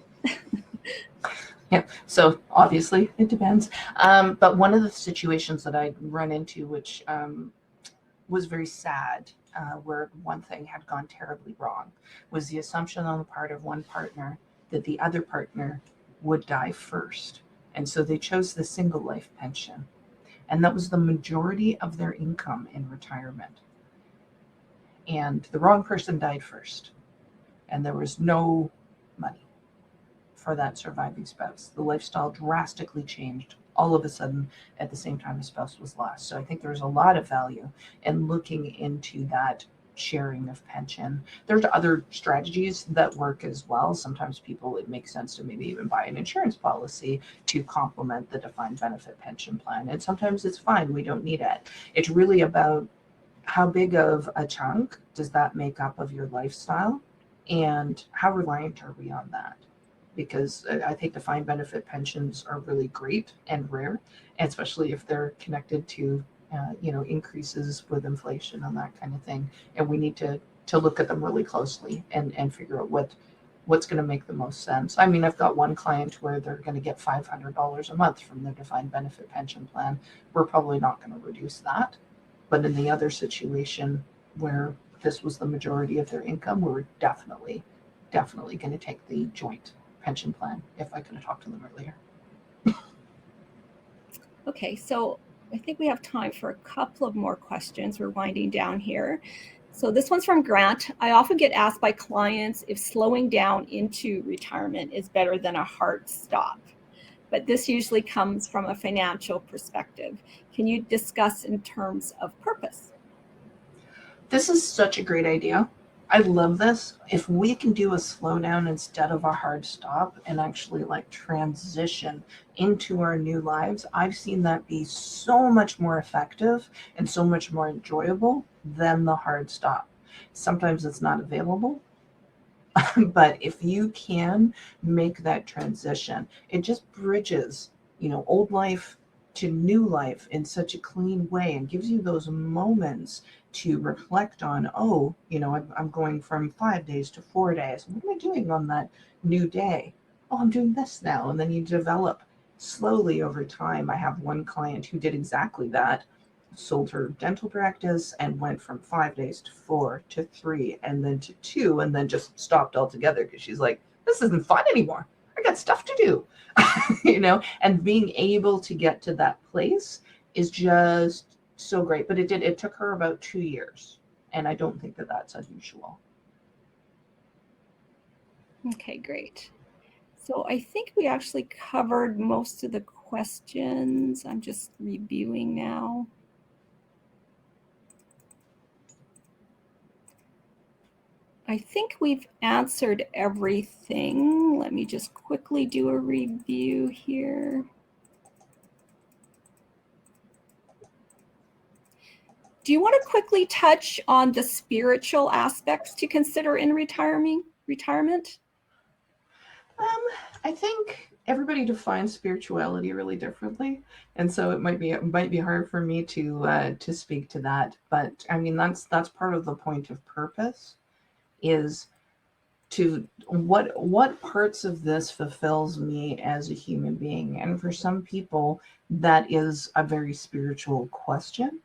Yeah, so obviously it depends. But one of the situations that I run into, which was very sad, where one thing had gone terribly wrong, was the assumption on the part of one partner that the other partner would die first. And so they chose the single life pension. And that was the majority of their income in retirement. And the wrong person died first. And there was no money for that surviving spouse. The lifestyle drastically changed all of a sudden at the same time the spouse was lost. So I think there's a lot of value in looking into that sharing of pension. There's other strategies that work as well. Sometimes it makes sense to maybe even buy an insurance policy to complement the defined benefit pension plan. And sometimes it's fine, we don't need it. It's really about how big of a chunk does that make up of your lifestyle, and how reliant are we on that? Because I think defined benefit pensions are really great and rare, especially if they're connected to increases with inflation and that kind of thing. And we need to look at them really closely and figure out what's going to make the most sense. I mean, I've got one client where they're going to get $500 a month from their defined benefit pension plan. We're probably not going to reduce that. But in the other situation where this was the majority of their income, we were definitely going to take the joint pension plan if I could have talked to them earlier. Okay, so I think we have time for a couple of more questions. We're winding down here. So this one's from Grant. I often get asked by clients if slowing down into retirement is better than a hard stop, but this usually comes from a financial perspective. Can you discuss in terms of purpose? This is such a great idea. I love this. If we can do a slowdown instead of a hard stop and actually like transition into our new lives, I've seen that be so much more effective and so much more enjoyable than the hard stop. Sometimes it's not available, but if you can make that transition, it just bridges, old life to new life in such a clean way, and gives you those moments to reflect on, I'm going from 5 days to 4 days. What am I doing on that new day? Oh, I'm doing this now. And then you develop slowly over time. I have one client who did exactly that, sold her dental practice and went from 5 days to 4 to 3 and then to 2, and then just stopped altogether because she's like, this isn't fun anymore. I got stuff to do. And being able to get to that place is just so great. But it took her about 2 years, and I don't think that that's unusual. Okay, great. So I think we actually covered most of the questions. I'm just reviewing now. I think we've answered everything. Let me just quickly do a review here. Do you want to quickly touch on the spiritual aspects to consider in retirement? I think everybody defines spirituality really differently, and so it might be hard for me to speak to that. But I mean, that's part of the point of purpose, is to what parts of this fulfills me as a human being. And for some people, that is a very spiritual question.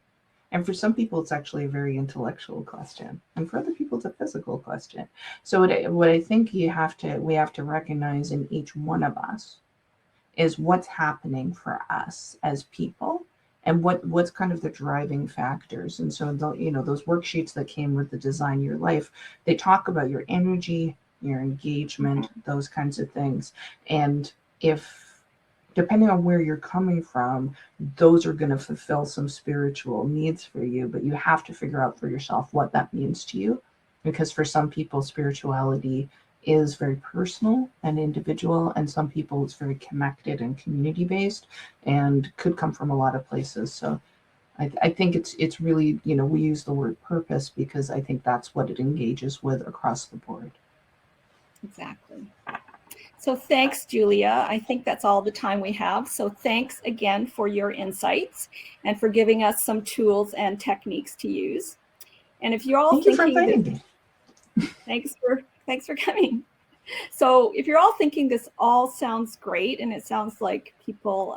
And for some people, it's actually a very intellectual question. And for other people, it's a physical question. So what I think we have to recognize in each one of us is what's happening for us as people, and what's kind of the driving factors. And so those worksheets that came with the Design Your Life, they talk about your energy, your engagement, those kinds of things. And if depending on where you're coming from, those are going to fulfill some spiritual needs for you, but you have to figure out for yourself what that means to you. Because for some people, spirituality is very personal and individual, and some people it's very connected and community based and could come from a lot of places. So I think it's really, we use the word purpose because I think that's what it engages with across the board. Exactly. So thanks, Julia. I think that's all the time we have. So thanks again for your insights and for giving us some tools and techniques to use. And if you're all Thank you for inviting me. Thanks for coming. So if you're all thinking this all sounds great, and it sounds like people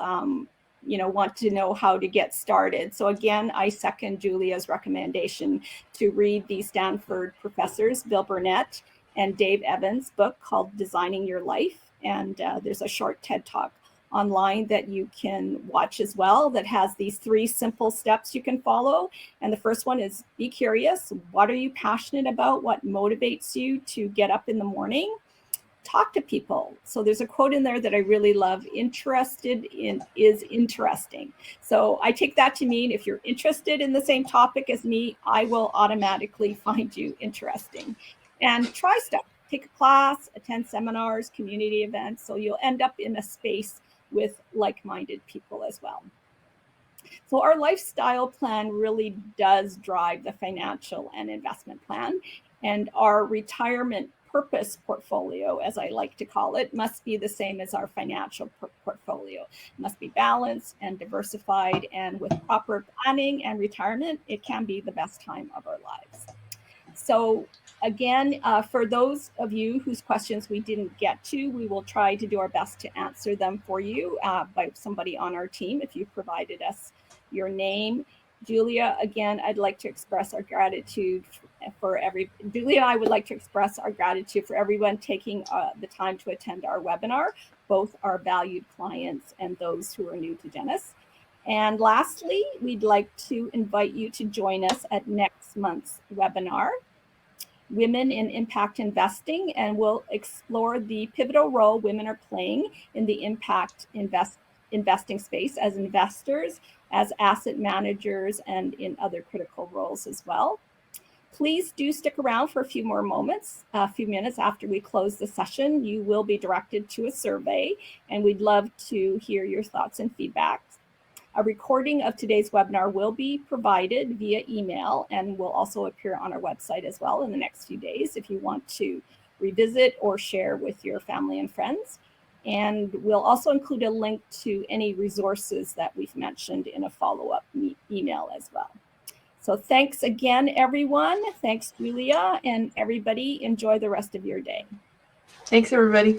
want to know how to get started. So again, I second Julia's recommendation to read the Stanford professors, Bill Burnett and Dave Evans' book called Designing Your Life. And there's a short TED Talk online that you can watch as well that has these 3 simple steps you can follow. And the first one is be curious. What are you passionate about? What motivates you to get up in the morning? Talk to people. So there's a quote in there that I really love. Interested in is interesting. So I take that to mean if you're interested in the same topic as me, I will automatically find you interesting. And try stuff. Take a class, attend seminars, community events. So you'll end up in a space with like-minded people as well. So our lifestyle plan really does drive the financial and investment plan. And our retirement purpose portfolio, as I like to call it, must be the same as our financial portfolio. It must be balanced and diversified, and with proper planning and retirement, it can be the best time of our lives. So again, for those of you whose questions we didn't get to, we will try to do our best to answer them for you by somebody on our team if you provided us your name. Julia, again, I'd like to express our gratitude Julia and I would like to express our gratitude for everyone taking the time to attend our webinar, both our valued clients and those who are new to Genus. And lastly, we'd like to invite you to join us at next month's webinar, Women in Impact Investing, and we'll explore the pivotal role women are playing in the impact investing space as investors, as asset managers, and in other critical roles as well. Please do stick around for a few more moments. A few minutes after we close the session, you will be directed to a survey, and we'd love to hear your thoughts and feedback. A recording of today's webinar will be provided via email and will also appear on our website as well in the next few days if you want to revisit or share with your family and friends. And we'll also include a link to any resources that we've mentioned in a follow-up email as well. So thanks again, everyone. Thanks, Julia, and everybody. Enjoy the rest of your day. Thanks, everybody.